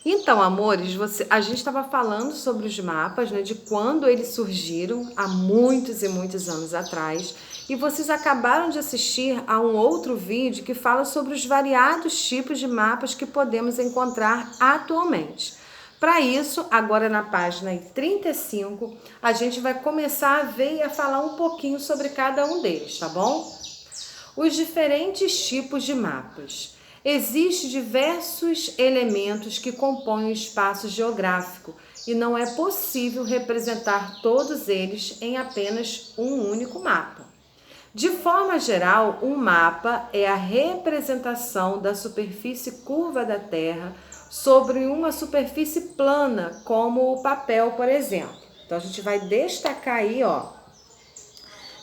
Então, amores, a gente estava falando sobre os mapas, né, de quando eles surgiram há muitos e muitos anos atrás, e vocês acabaram de assistir a um outro vídeo que fala sobre os variados tipos de mapas que podemos encontrar atualmente. Para isso, agora na página 35, a gente vai começar a ver e a falar um pouquinho sobre cada um deles, tá bom? Os diferentes tipos de mapas. Existem diversos elementos que compõem o espaço geográfico e não é possível representar todos eles em apenas um único mapa. De forma geral, um mapa é a representação da superfície curva da Terra sobre uma superfície plana, como o papel, por exemplo. Então a gente vai destacar aí, ó.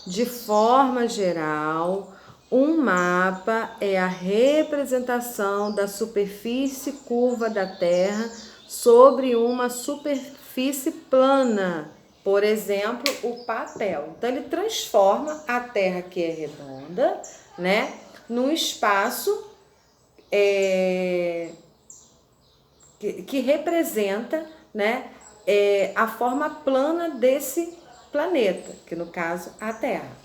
De forma geral, um mapa é a representação da superfície curva da Terra sobre uma superfície plana, por exemplo, o papel. Então, ele transforma a Terra, que é redonda, né, num espaço que representa, né, a forma plana desse planeta, que no caso a Terra.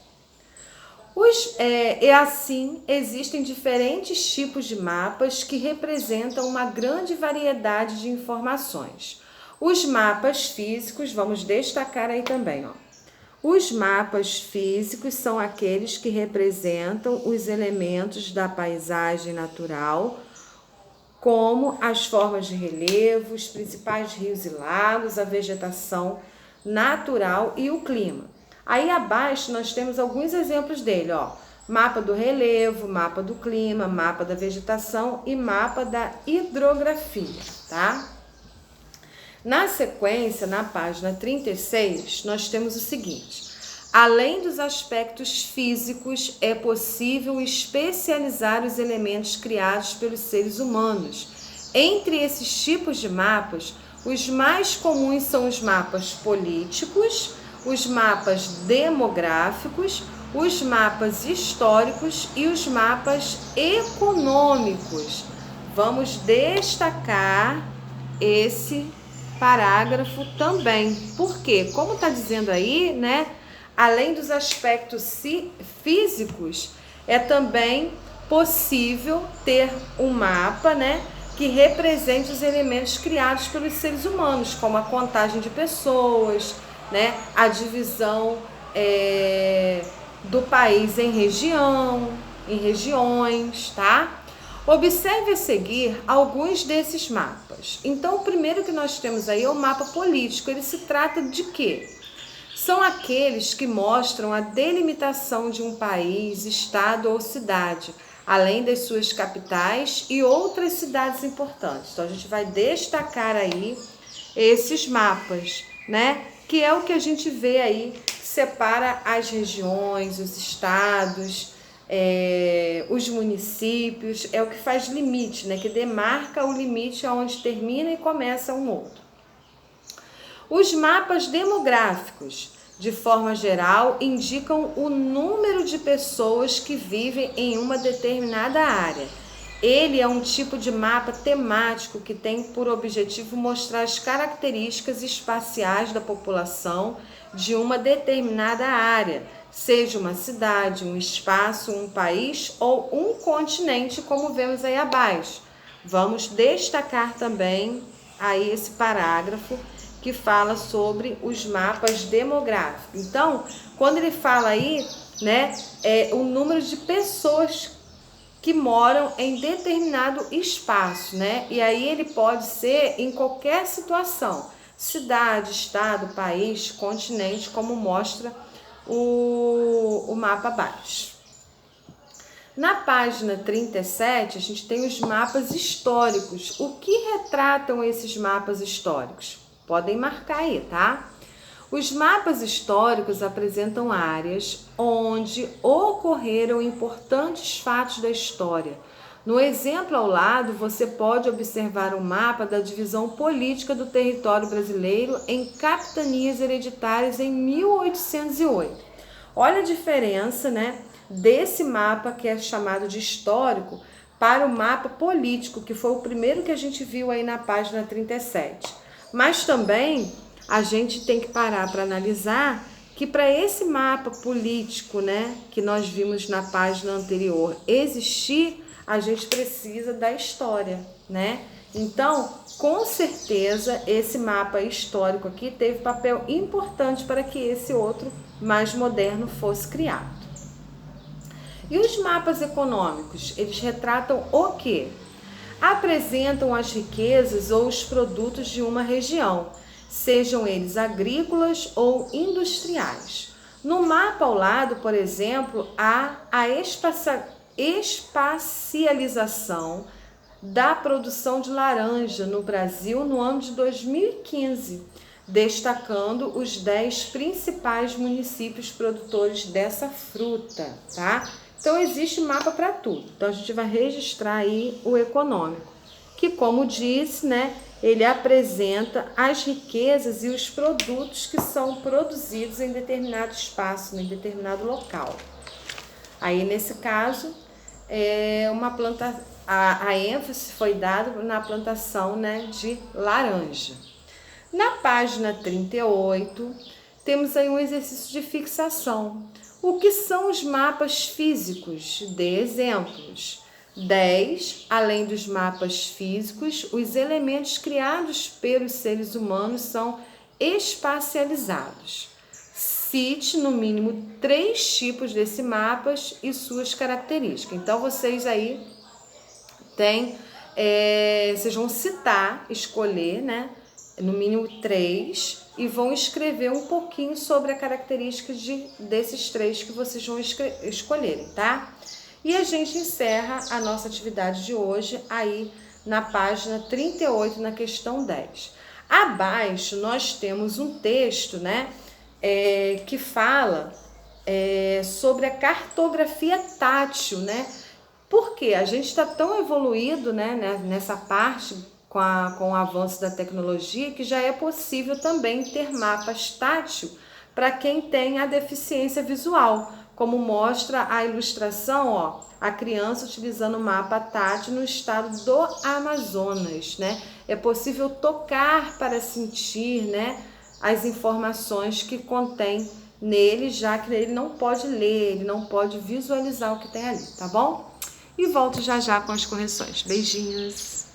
E assim, existem diferentes tipos de mapas que representam uma grande variedade de informações. Os mapas físicos, vamos destacar aí também, ó. Os mapas físicos são aqueles que representam os elementos da paisagem natural, como as formas de relevo, os principais rios e lagos, a vegetação natural e o clima. Aí abaixo nós temos alguns exemplos dele, ó. Mapa do relevo, mapa do clima, mapa da vegetação e mapa da hidrografia, tá? Na sequência, na página 36, nós temos o seguinte: além dos aspectos físicos, é possível especializar os elementos criados pelos seres humanos. Entre esses tipos de mapas, os mais comuns são os mapas políticos, os mapas demográficos, os mapas históricos e os mapas econômicos. Vamos destacar esse parágrafo também. Por quê? Como está dizendo aí, né? Além dos aspectos físicos, é também possível ter um mapa, né, que represente os elementos criados pelos seres humanos, como a contagem de pessoas, né, a divisão do país em regiões, tá? Observe a seguir alguns desses mapas. Então, o primeiro que nós temos aí é o mapa político. Ele se trata de quê? São aqueles que mostram a delimitação de um país, estado ou cidade, além das suas capitais e outras cidades importantes. Então, a gente vai destacar aí esses mapas, né? Que é o que a gente vê aí, separa as regiões, os estados, os municípios, é o que faz limite, né? Que demarca o limite onde termina e começa um outro. Os mapas demográficos, de forma geral, indicam o número de pessoas que vivem em uma determinada área. Ele é um tipo de mapa temático que tem por objetivo mostrar as características espaciais da população de uma determinada área, seja uma cidade, um espaço, um país ou um continente, como vemos aí abaixo. Vamos destacar também aí esse parágrafo que fala sobre os mapas demográficos. Então, quando ele fala aí, né, o número de pessoas que moram em determinado espaço, né? E aí ele pode ser em qualquer situação, cidade, estado, país, continente, como mostra o mapa abaixo. Na página 37, a gente tem os mapas históricos. O que retratam esses mapas históricos? Podem marcar aí, tá? Os mapas históricos apresentam áreas onde ocorreram importantes fatos da história. No exemplo ao lado, você pode observar um mapa da divisão política do território brasileiro em capitanias hereditárias em 1808. Olha a diferença, né, desse mapa que é chamado de histórico para o mapa político, que foi o primeiro que a gente viu aí na página 37. Mas também a gente tem que parar para analisar que para esse mapa político, né, que nós vimos na página anterior, existir, a gente precisa da história, né? Então, com certeza, esse mapa histórico aqui teve papel importante para que esse outro mais moderno fosse criado. E os mapas econômicos, eles retratam o quê? Apresentam as riquezas ou os produtos de uma região, sejam eles agrícolas ou industriais. No mapa ao lado, por exemplo, há a espacialização da produção de laranja no Brasil no ano de 2015, destacando os 10 principais municípios produtores dessa fruta, tá? Então existe mapa para tudo. Então a gente vai registrar aí o econômico, que, como disse, né, ele apresenta as riquezas e os produtos que são produzidos em determinado espaço, em determinado local. Aí nesse caso, a ênfase foi dada na plantação, né, de laranja. Na página 38, temos aí um exercício de fixação. O que são os mapas físicos? Dê exemplos. 10. Além dos mapas físicos, os elementos criados pelos seres humanos são espacializados. Cite no mínimo 3 tipos desses mapas e suas características. Então, vocês aí vocês vão citar, escolher, né, no mínimo 3, e vão escrever um pouquinho sobre a característica desses 3 que vocês vão escolherem, tá? E a gente encerra a nossa atividade de hoje aí na página 38, na questão 10. Abaixo nós temos um texto, né, que fala sobre a cartografia tátil, né? Porque a gente está tão evoluído, né, nessa parte com o avanço da tecnologia, que já é possível também ter mapas tátil para quem tem a deficiência visual, como mostra a ilustração, ó, a criança utilizando o mapa tátil no estado do Amazonas, né? É possível tocar para sentir, né, as informações que contém nele, já que ele não pode ler, ele não pode visualizar o que tem ali, tá bom? E volto já já com as correções. Beijinhos!